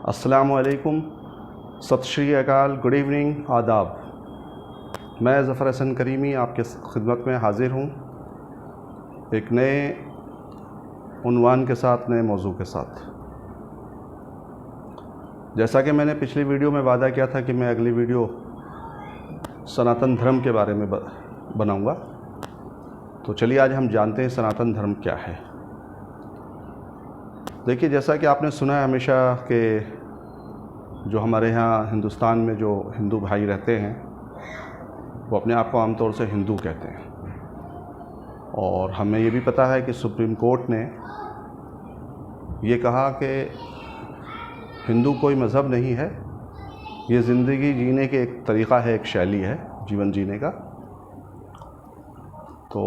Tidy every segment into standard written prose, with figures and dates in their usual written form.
अस्सलामु अलैकुम, सत श्री अकाल, गुड इवनिंग, आदाब। मैं ज़फ़र हसन करीमी आपके खिदमत में हाज़िर हूँ एक नए उन्वान के साथ, नए मौजू के साथ। जैसा कि मैंने पिछली वीडियो में वादा किया था कि मैं अगली वीडियो सनातन धर्म के बारे में बनाऊँगा, तो चलिए आज हम जानते हैं सनातन धर्म क्या है। देखिए, जैसा कि आपने सुना है हमेशा कि जो हमारे यहाँ हिंदुस्तान में जो हिंदू भाई रहते हैं वो अपने आप को आमतौर से हिंदू कहते हैं, और हमें ये भी पता है कि सुप्रीम कोर्ट ने ये कहा कि हिंदू कोई मज़हब नहीं है, ये ज़िंदगी जीने के एक तरीक़ा है, एक शैली है जीवन जीने का। तो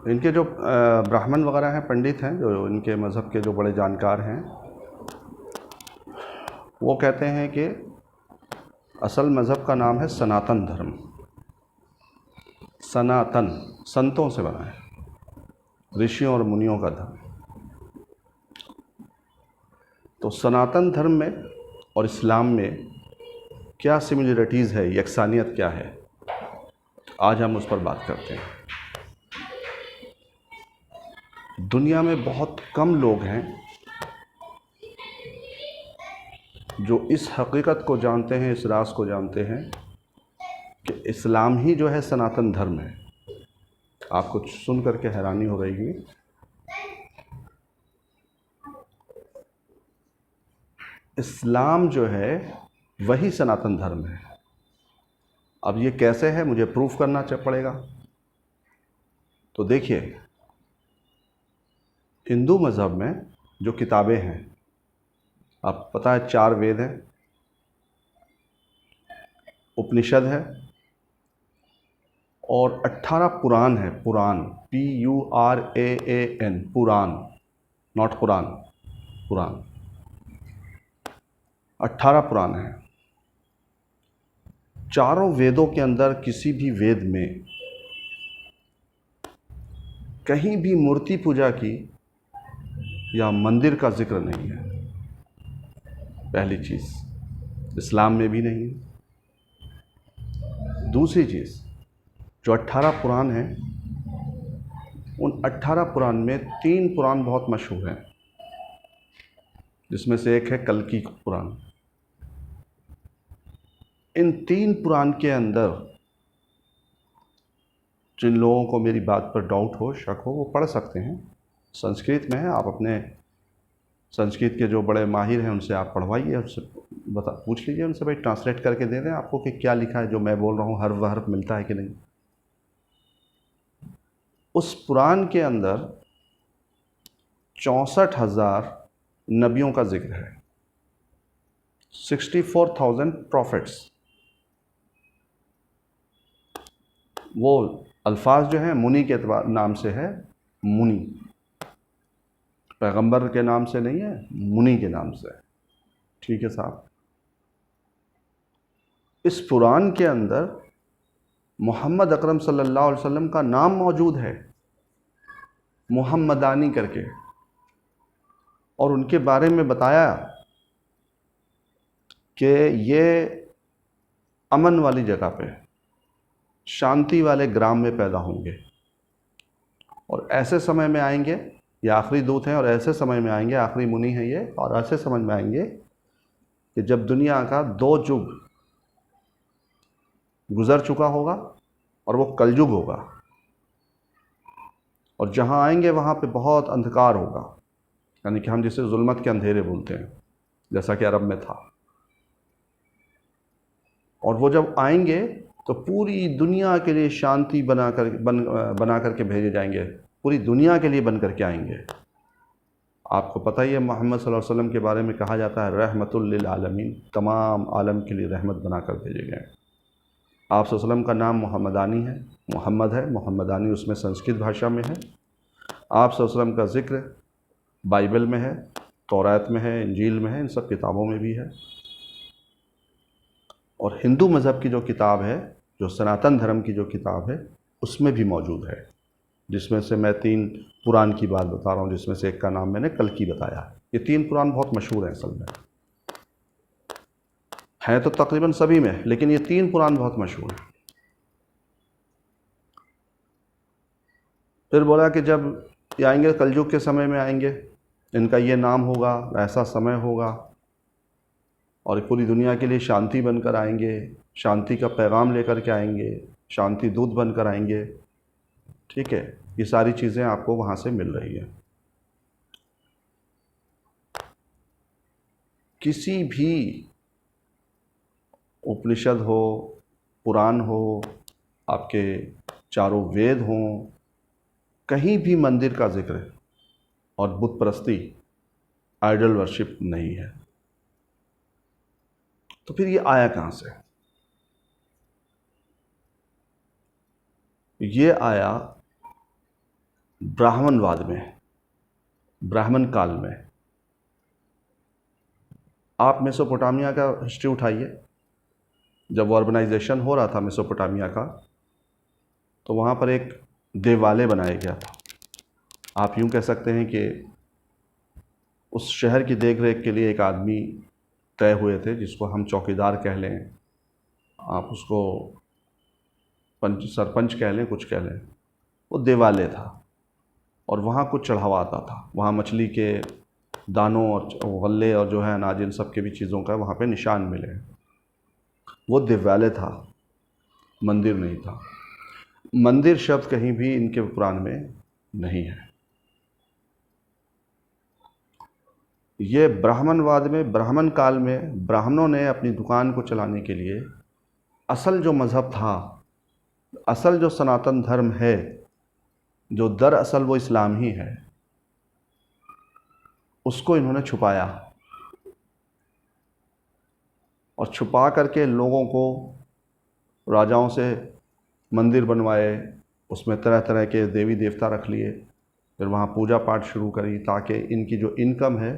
इनके जो ब्राह्मण वगैरह हैं, पंडित हैं, जो इनके मज़हब के जो बड़े जानकार हैं, वो कहते हैं कि असल मज़हब का नाम है सनातन धर्म। सनातन संतों से बना है, ऋषियों और मुनियों का धर्म। तो सनातन धर्म में और इस्लाम में क्या सिमिलरिटीज़ है, यकसानियत क्या है, आज हम उस पर बात करते हैं। दुनिया में बहुत कम लोग हैं जो इस हकीकत को जानते हैं, इस राज को जानते हैं कि इस्लाम ही जो है सनातन धर्म है। आपको सुन करके हैरानी हो रहेगी, इस्लाम जो है वही सनातन धर्म है। अब ये कैसे है, मुझे प्रूफ करना पड़ेगा। तो देखिए, हिंदू मज़हब में जो किताबें हैं, आप पता है 4 वेद हैं, उपनिषद है और 18 पुराण है। पुराण, PURAAN, पुराण, नॉट कुरान, पुराण। 18 पुराण हैं। चारों वेदों के अंदर किसी भी वेद में कहीं भी मूर्ति पूजा की या मंदिर का जिक्र नहीं है। पहली चीज़, इस्लाम में भी नहीं है। दूसरी चीज़, जो 18 पुराण हैं, उन 18 पुराण में 3 पुराण बहुत मशहूर हैं, जिसमें से एक है कल्कि पुराण। इन 3 पुराण के अंदर जिन लोगों को मेरी बात पर डाउट हो, शक हो, वो पढ़ सकते हैं। संस्कृत में है, आप अपने संस्कृत के जो बड़े माहिर हैं उनसे आप पढ़वाइए, उनसे पूछ लीजिए उनसे, भाई ट्रांसलेट करके दे दें आपको कि क्या लिखा है, जो मैं बोल रहा हूँ हर्फ हर्फ मिलता है कि नहीं। उस पुराण के अंदर 64,000 नबियों का जिक्र है, 64,000 प्रॉफिट्स। वो अल्फाज जो हैं मुनि के नाम से है, मुनि, पैगंबर के नाम से नहीं है, मुनि के नाम से है। ठीक है साहब। इस पुराण के अंदर मोहम्मद अकरम सल्लल्लाहु अलैहि वसल्लम का नाम मौजूद है, मोहम्मदानी करके, और उनके बारे में बताया कि ये अमन वाली जगह पे, शांति वाले ग्राम में पैदा होंगे, और ऐसे समय में आएंगे, ये आखिरी दूत हैं, और ऐसे समय में आएंगे, आखिरी मुनि हैं ये, और ऐसे समझ में आएंगे कि जब दुनिया का 2 युग गुज़र चुका होगा और वो कलयुग होगा, और जहाँ आएंगे वहाँ पे बहुत अंधकार होगा, यानी कि हम जिसे जुल्मत के अंधेरे बोलते हैं, जैसा कि अरब में था। और वो जब आएंगे तो पूरी दुनिया के लिए शांति बना करके भेजे जाएंगे, पूरी दुनिया के लिए बन करके आएंगे। आपको पता ही है, मोहम्मद सल्लल्लाहु अलैहि वसल्लम के बारे में कहा जाता है रहमतुल लिल आलमीन, तमाम आलम के लिए रहमत बनाकर भेजे गए। आप सल्लल्लाहु अलैहि वसल्लम का नाम मोहम्मदानी है, मोहम्मद है, मोहम्मदानी उसमें संस्कृत भाषा में है। आप सल्लल्लाहु अलैहि वसल्लम का जिक्र बाइबल में है, तौरात में है, इंजील में है, इन सब किताबों में भी है। और हिंदू मज़हब की जो किताब है, जो सनातन धर्म की जो किताब है, उसमें भी मौजूद है, जिसमें से मैं 3 पुराण की बात बता रहा हूँ, जिसमें से एक का नाम मैंने कल्कि बताया। ये 3 पुराण बहुत मशहूर हैं असल में। हैं तो तकरीबन सभी में, लेकिन ये 3 कुरान बहुत मशहूर हैं। फिर बोला कि जब ये आएंगे कलयुग के समय में आएंगे, इनका ये नाम होगा, ऐसा समय होगा, और पूरी दुनिया के लिए शांति बनकर आएंगे, शांति का पैगाम लेकर के आएंगे, शांति दूत बनकर आएंगे। ठीक है, ये सारी चीज़ें आपको वहाँ से मिल रही है। किसी भी उपनिषद हो, पुराण हो, आपके चारों वेद हों, कहीं भी मंदिर का जिक्र है और बुत परस्ती, आइडल वर्शिप नहीं है। तो फिर ये आया कहाँ से? ये आया ब्राह्मणवाद में, ब्राह्मण काल में। आप मेसोपोटामिया का हिस्ट्री उठाइए, जब अर्बनाइजेशन हो रहा था मेसोपोटामिया का, तो वहाँ पर एक देवालय बनाया गया था। आप यूँ कह सकते हैं कि उस शहर की देख रेख के लिए एक आदमी तय हुए थे, जिसको हम चौकीदार कह लें, आप उसको सरपंच कह लें, कुछ कह लें। वो देवालय था और वहाँ कुछ चढ़ावा आता था। वहाँ मछली के दानों और गल्ले और जो है अनाज, इन सब के भी चीज़ों का वहाँ पे निशान मिले। वो देवालय था, मंदिर नहीं था। मंदिर शब्द कहीं भी इनके पुराण में नहीं है। ये ब्राह्मणवाद में, ब्राह्मण काल में ब्राह्मणों ने अपनी दुकान को चलाने के लिए असल जो मज़हब था, असल जो सनातन धर्म है, जो दरअसल वो इस्लाम ही है, उसको इन्होंने छुपाया और छुपा करके लोगों को, राजाओं से मंदिर बनवाए, उसमें तरह तरह के देवी देवता रख लिए, फिर वहाँ पूजा पाठ शुरू करी ताकि इनकी जो इनकम है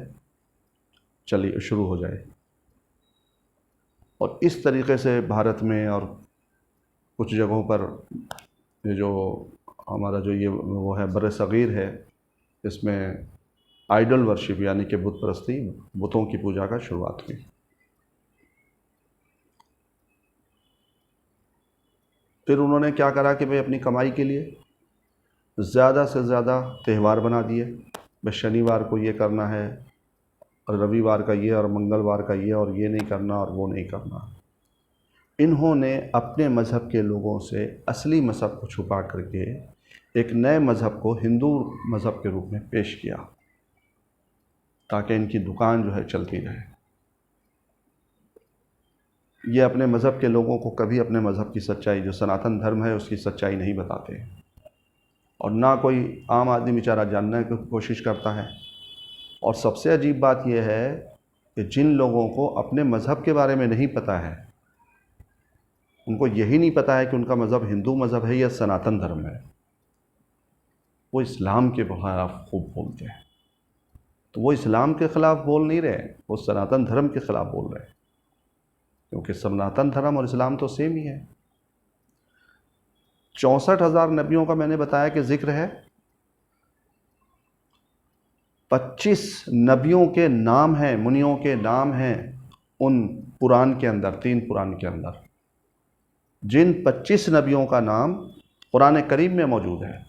चली शुरू हो जाए। और इस तरीके से भारत में और कुछ जगहों पर ये जो हमारा जो ये वो है बर सग़ीर है, इसमें आइडल वर्शिप यानी कि बुत परस्ती, बुतों की पूजा का शुरुआत हुई। फिर उन्होंने क्या करा कि भाई अपनी कमाई के लिए ज़्यादा से ज़्यादा त्यौहार बना दिए। भाई शनिवार को ये करना है, और रविवार का ये, और मंगलवार का ये, और ये नहीं करना और वो नहीं करना। इन्होंने अपने मज़हब के लोगों से असली मज़हब को छुपा करके एक नए मज़हब को हिंदू मज़हब के रूप में पेश किया ताकि इनकी दुकान जो है चलती रहे। ये अपने मज़हब के लोगों को कभी अपने मज़हब की सच्चाई, जो सनातन धर्म है, उसकी सच्चाई नहीं बताते, और ना कोई आम आदमी बेचारा जानने की कोशिश करता है। और सबसे अजीब बात यह है कि जिन लोगों को अपने मज़हब के बारे में नहीं पता है, उनको यही नहीं पता है कि उनका मज़हब हिंदू मज़हब है या सनातन धर्म है, वो इस्लाम के खिलाफ खूब बोलते हैं। तो वो इस्लाम के ख़िलाफ़ बोल नहीं रहे, वो सनातन धर्म के ख़िलाफ़ बोल रहे हैं, क्योंकि सनातन धर्म और इस्लाम तो सेम ही है। 64,000 नबियों का मैंने बताया कि ज़िक्र है। 25 नबियों के नाम हैं, मुनियों के नाम हैं उन पुराण के अंदर, 3 पुराण के अंदर। जिन 25 नबियों का नाम कुरान करीम में मौजूद है।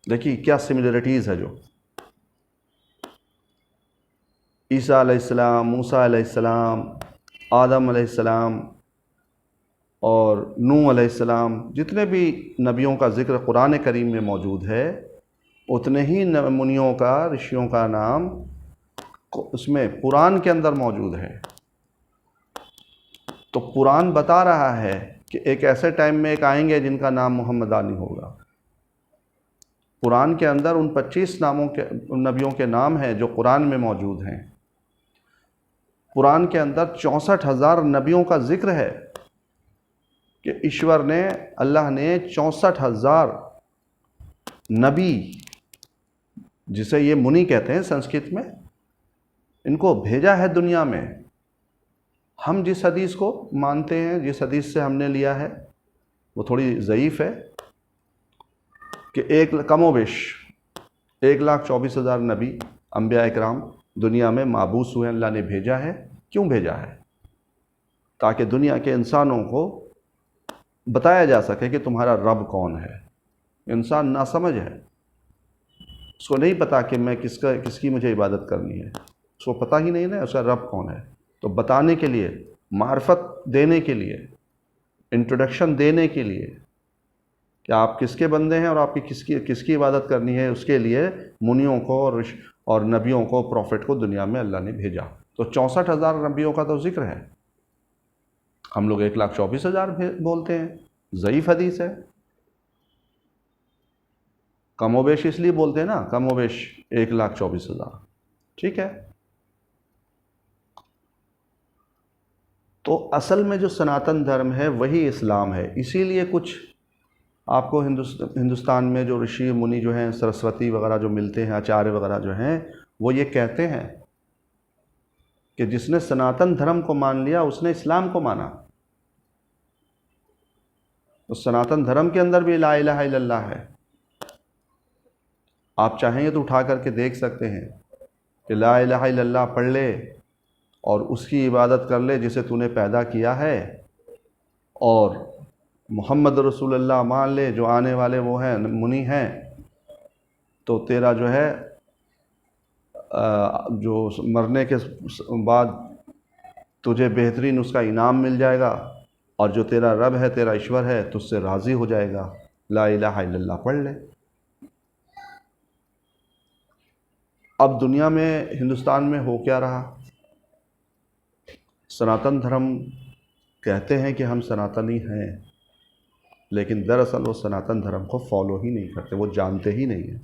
देखिए क्या सिमिलरिटीज़ है। जो ईसा अलैहिस्सलाम, मूसा अलैहिस्सलाम, आदम अलैहिस्सलाम और नूह अलैहिस्सलाम, जितने भी नबियों का ज़िक्र कुरान करीम में मौजूद है, उतने ही मुनियों का, ऋषियों का नाम उसमें पुराण के अंदर मौजूद है। तो पुराण बता रहा है कि एक ऐसे टाइम में एक आएंगे जिनका नाम मोहम्मद आनी होगा। कुरान के अंदर उन 25 नामों के, उन नबियों के नाम हैं जो कुरान में मौजूद हैं। कुरान के अंदर 64,000 नबियों का जिक्र है कि ईश्वर ने, अल्लाह ने 64,000 नबी, जिसे ये मुनि कहते हैं संस्कृत में, इनको भेजा है दुनिया में। हम जिस हदीस को मानते हैं, जिस हदीस से हमने लिया है, वो थोड़ी ज़ईफ़ है कि कमोबेश 1,24,000 नबी, अंबिया इकराम दुनिया में माबूस हुए, अल्लाह ने भेजा है। क्यों भेजा है? ताकि दुनिया के इंसानों को बताया जा सके कि तुम्हारा रब कौन है। इंसान नासमझ है, उसको नहीं पता कि मैं किसकी मुझे इबादत करनी है, उसको पता ही नहीं ना उसका रब कौन है। तो बताने के लिए, मार्फत देने के लिए, इंट्रोडक्शन देने के लिए कि आप किसके बंदे हैं और आपकी किसकी इबादत करनी है, उसके लिए मुनियों को और नबियों को, प्रॉफिट को दुनिया में अल्लाह ने भेजा। तो 64,000 नबियों का तो जिक्र है, हम लोग 1,24,000 बोलते हैं। ज़ईफ़ हदीस है, कमोबेश इसलिए बोलते हैं ना, कमोबेश 1,24,000, ठीक है। तो असल में जो सनातन धर्म है वही इस्लाम है। इसीलिए कुछ आपको हिंदुस्तान में जो ऋषि मुनि जो हैं, सरस्वती वगैरह जो मिलते हैं, आचार्य वगैरह जो हैं, वो ये कहते हैं कि जिसने सनातन धर्म को मान लिया उसने इस्लाम को माना। तो सनातन धर्म के अंदर भी ला इलाहा इल्लल्लाह है। आप चाहेंगे तो उठा करके देख सकते हैं कि ला इलाहा इल्लल्लाह पढ़ ले और उसकी इबादत कर ले जिसे तूने पैदा किया है, और मोहम्मद रसूलुल्लाह मान ले जो आने वाले वो हैं, मुनि हैं, तो तेरा जो है जो मरने के बाद तुझे बेहतरीन उसका इनाम मिल जाएगा, और जो तेरा रब है, तेरा ईश्वर है, तुझसे राज़ी हो जाएगा। ला इलाहा इल्लल्लाह पढ़ ले। अब दुनिया में, हिंदुस्तान में हो क्या रहा, सनातन धर्म कहते हैं कि हम सनातनी हैं, लेकिन दरअसल वो सनातन धर्म को फॉलो ही नहीं करते, वो जानते ही नहीं हैं,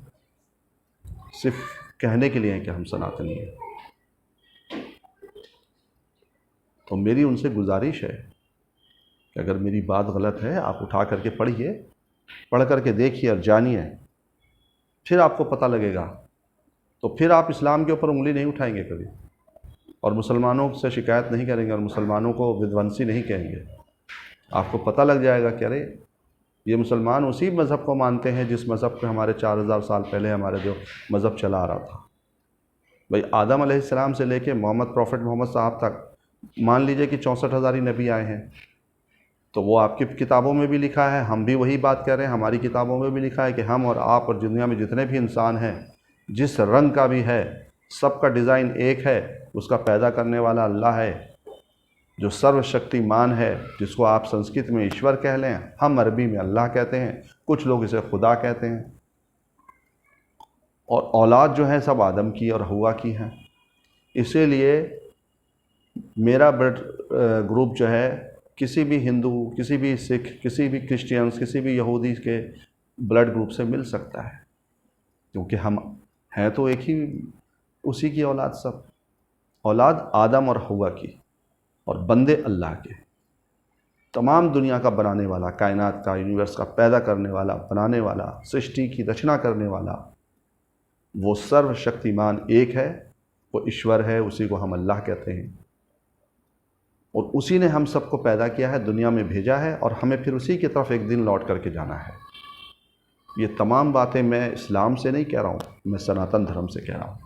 सिर्फ कहने के लिए हैं कि हम सनातनी हैं। तो मेरी उनसे गुजारिश है कि अगर मेरी बात गलत है, आप उठा करके पढ़िए, पढ़ करके देखिए और जानिए, फिर आपको पता लगेगा। तो फिर आप इस्लाम के ऊपर उंगली नहीं उठाएंगे कभी, और मुसलमानों से शिकायत नहीं करेंगे, और मुसलमानों को विध्वंसी नहीं कहेंगे। आपको पता लग जाएगा कि अरे ये मुसलमान उसी मज़हब को मानते हैं जिस मज़हब पे हमारे 4,000 साल पहले हमारे जो मज़हब चला आ रहा था। भाई आदम अलैहिस्सलाम से लेके मोहम्मद, प्रॉफिट मोहम्मद साहब तक मान लीजिए कि 64,000 ही नबी आए हैं। तो वो आपकी किताबों में भी लिखा है, हम भी वही बात कह रहे हैं, हमारी किताबों में भी लिखा है कि हम और आप और दुनिया में जितने भी इंसान हैं, जिस रंग का भी है, सबका डिज़ाइन एक है। उसका पैदा करने वाला अल्लाह है, जो सर्वशक्तिमान है, जिसको आप संस्कृत में ईश्वर कह लें, हम अरबी में अल्लाह कहते हैं, कुछ लोग इसे खुदा कहते हैं। और औलाद जो है सब आदम की और हवा की हैं। इसीलिए मेरा ब्लड ग्रुप जो है किसी भी हिंदू, किसी भी सिख, किसी भी क्रिश्चियंस, किसी भी यहूदी के ब्लड ग्रुप से मिल सकता है, क्योंकि हम हैं तो एक ही उसी की औलाद, सब औलाद आदम और हवा की, और बंदे अल्लाह के। तमाम दुनिया का बनाने वाला, कायनात का, यूनिवर्स का पैदा करने वाला, बनाने वाला, सृष्टि की रचना करने वाला, वो सर्वशक्तिमान एक है, वो ईश्वर है, उसी को हम अल्लाह कहते हैं। और उसी ने हम सबको पैदा किया है, दुनिया में भेजा है, और हमें फिर उसी की तरफ एक दिन लौट करके जाना है। ये तमाम बातें मैं इस्लाम से नहीं कह रहा हूँ, मैं सनातन धर्म से कह रहा हूँ।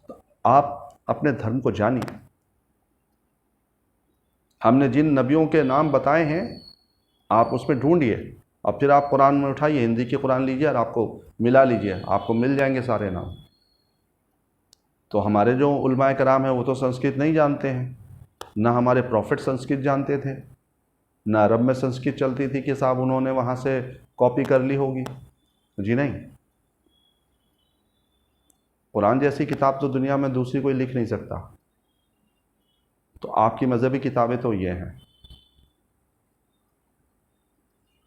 तो आप अपने धर्म को जानिए। हमने जिन नबियों के नाम बताए हैं, आप उसमें ढूंढिए, और फिर आप कुरान में उठाइए, हिंदी की कुरान लीजिए और आपको मिला लीजिए, आपको मिल जाएंगे सारे नाम। तो हमारे जो उलमाए कराम हैं वो तो संस्कृत नहीं जानते हैं, ना हमारे प्रॉफिट संस्कृत जानते थे, ना अरब में संस्कृत चलती थी कि साहब उन्होंने वहाँ से कॉपी कर ली होगी, जी नहीं। कुरान जैसी किताब तो दुनिया में दूसरी कोई लिख नहीं सकता। तो आपकी मज़हबी किताबें तो ये हैं,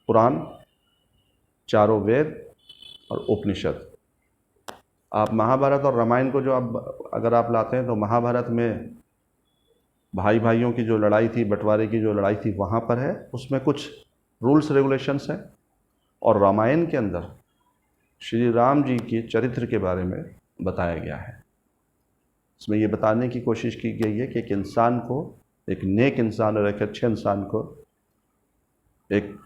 कुरान, चारों वेद और उपनिषद। आप महाभारत और रामायण को जो आप अगर आप लाते हैं, तो महाभारत में भाई भाइयों की जो लड़ाई थी, बंटवारे की जो लड़ाई थी, वहाँ पर है, उसमें कुछ रूल्स रेगुलेशंस हैं। और रामायण के अंदर श्री राम जी के चरित्र के बारे में बताया गया है। इसमें ये बताने की कोशिश की गई है कि एक इंसान को, एक नेक इंसान और एक अच्छे इंसान को, एक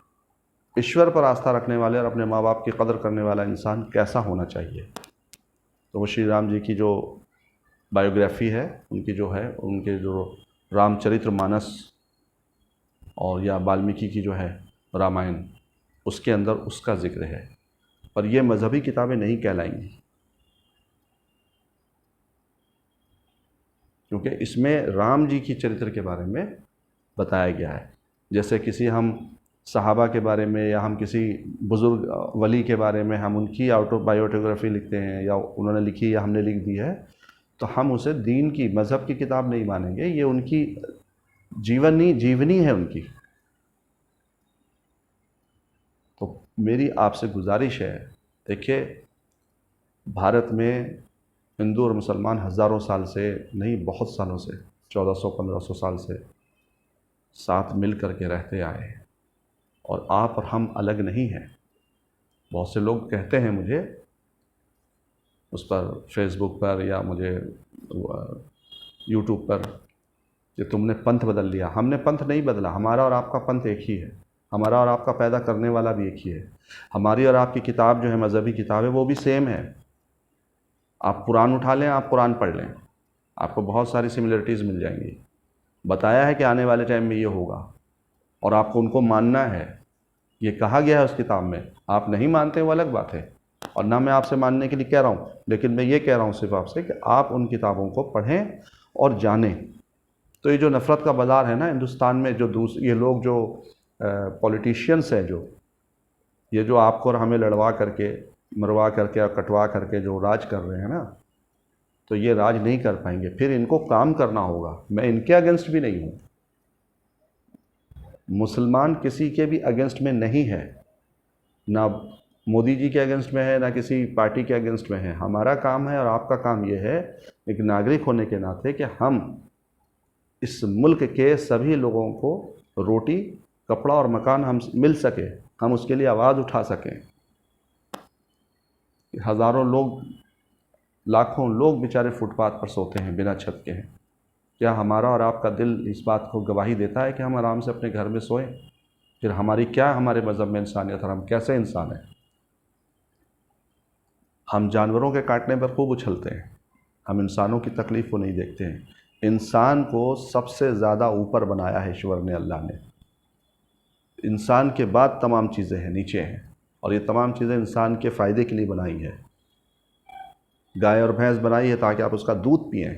ईश्वर पर आस्था रखने वाले और अपने माँ बाप की कदर करने वाला इंसान कैसा होना चाहिए। तो वो श्री राम जी की जो बायोग्राफी है, उनकी जो है, उनके जो रामचरितमानस और या वाल्मीकि की जो है रामायण, उसके अंदर उसका ज़िक्र है, पर ये मज़हबी किताबें नहीं कहलाएंगी, क्योंकि इसमें राम जी की चरित्र के बारे में बताया गया है। जैसे किसी हम सहाबा के बारे में या हम किसी बुज़ुर्ग वली के बारे में हम उनकी ऑटोबायोग्राफी लिखते हैं या उन्होंने लिखी या हमने लिख दी है, तो हम उसे दीन की, मज़हब की किताब नहीं मानेंगे, ये उनकी जीवनी है उनकी। तो मेरी आपसे गुजारिश है, देखिए भारत में हिंदू और मुसलमान हज़ारों साल से नहीं, बहुत सालों से, 1400-1500 साल से साथ मिल कर के रहते आए हैं, और आप और हम अलग नहीं हैं। बहुत से लोग कहते हैं मुझे उस पर फेसबुक पर या मुझे यूट्यूब पर कि तुमने पंथ बदल लिया। हमने पंथ नहीं बदला, हमारा और आपका पंथ एक ही है, हमारा और आपका पैदा करने वाला भी एक ही है। हमारी और आपकी किताब जो है मज़हबी किताब है, वो भी सेम है। आप कुरान उठा लें, आप कुरान पढ़ लें, आपको बहुत सारी सिमिलरिटीज़ मिल जाएंगी। बताया है कि आने वाले टाइम में ये होगा और आपको उनको मानना है, ये कहा गया है उस किताब में। आप नहीं मानते वो अलग बात है, और ना मैं आपसे मानने के लिए कह रहा हूँ, लेकिन मैं ये कह रहा हूँ सिर्फ आपसे कि आप उन किताबों को पढ़ें और जानें। तो ये जो नफ़रत का बाज़ार है ना हिंदुस्तान में, जो ये लोग जो पॉलिटिशियंस हैं, ये जो आपको और हमें लड़वा करके, मरवा करके और कटवा करके जो राज कर रहे हैं ना, तो ये राज नहीं कर पाएंगे। फिर इनको काम करना होगा। मैं इनके अगेंस्ट भी नहीं हूँ, मुसलमान किसी के भी अगेंस्ट में नहीं है, ना मोदी जी के अगेंस्ट में है, ना किसी पार्टी के अगेंस्ट में है। हमारा काम है और आपका काम ये है, एक नागरिक होने के नाते, कि हम इस मुल्क के सभी लोगों को रोटी, कपड़ा और मकान हम मिल सके, हम उसके लिए आवाज़ उठा सकें। हज़ारों लोग, लाखों लोग बेचारे फुटपाथ पर सोते हैं, बिना छत के हैं। क्या हमारा और आपका दिल इस बात को गवाही देता है कि हम आराम से अपने घर में सोएं? फिर हमारी क्या, हमारे मज़हब में इंसानियत, और हम कैसे इंसान हैं? हम जानवरों के काटने पर खूब उछलते हैं, हम इंसानों की तकलीफ़ को नहीं देखते हैं। इंसान को सबसे ज़्यादा ऊपर बनाया है ईश्वर ने, अल्लाह ने। इंसान के बाद तमाम चीज़ें हैं, नीचे हैं, और ये तमाम चीज़ें इंसान के फ़ायदे के लिए बनाई है। गाय और भैंस बनाई है ताकि आप उसका दूध पिएं,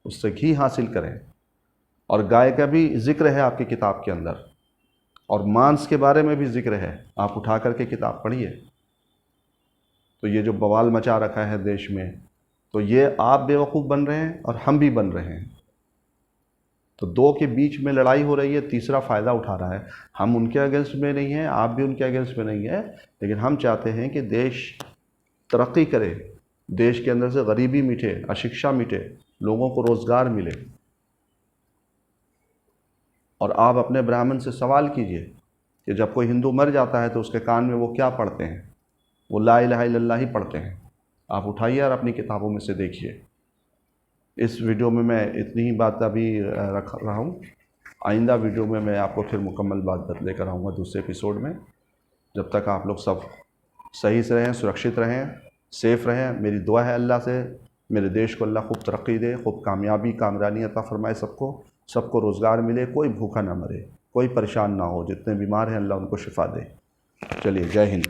उससे घी हासिल करें, और गाय का भी ज़िक्र है आपकी किताब के अंदर, और मांस के बारे में भी ज़िक्र है, आप उठा करके किताब पढ़िए। तो ये जो बवाल मचा रखा है देश में, तो ये आप बेवकूफ़ बन रहे हैं और हम भी बन रहे हैं। तो दो के बीच में लड़ाई हो रही है, तीसरा फ़ायदा उठा रहा है। हम उनके अगेंस्ट में नहीं हैं, आप भी उनके अगेंस्ट में नहीं है, लेकिन हम चाहते हैं कि देश तरक्की करे, देश के अंदर से गरीबी मिटे, अशिक्षा मिटे, लोगों को रोज़गार मिले। और आप अपने ब्राह्मण से सवाल कीजिए कि जब कोई हिंदू मर जाता है तो उसके कान में वो क्या पढ़ते हैं? वो ला इलाहा इल्लल्लाह ही पढ़ते हैं। आप उठाइए और अपनी किताबों में से देखिए। इस वीडियो में मैं इतनी ही बात अभी रख रहा हूँ। आइंदा वीडियो में मैं आपको फिर मुकम्मल बात लेकर आऊँगा दूसरे एपिसोड में। जब तक आप लोग सब सही से रहें, सुरक्षित रहें, सेफ़ रहें। मेरी दुआ है अल्लाह से, मेरे देश को अल्लाह खूब तरक्की दे, खूब कामयाबी, कामरानी अता फ़रमाए सबको रोज़गार मिले, कोई भूखा ना मरे, कोई परेशान ना हो, जितने बीमार हैं अल्लाह उनको शिफ़ा दे। चलिए, जय हिंद।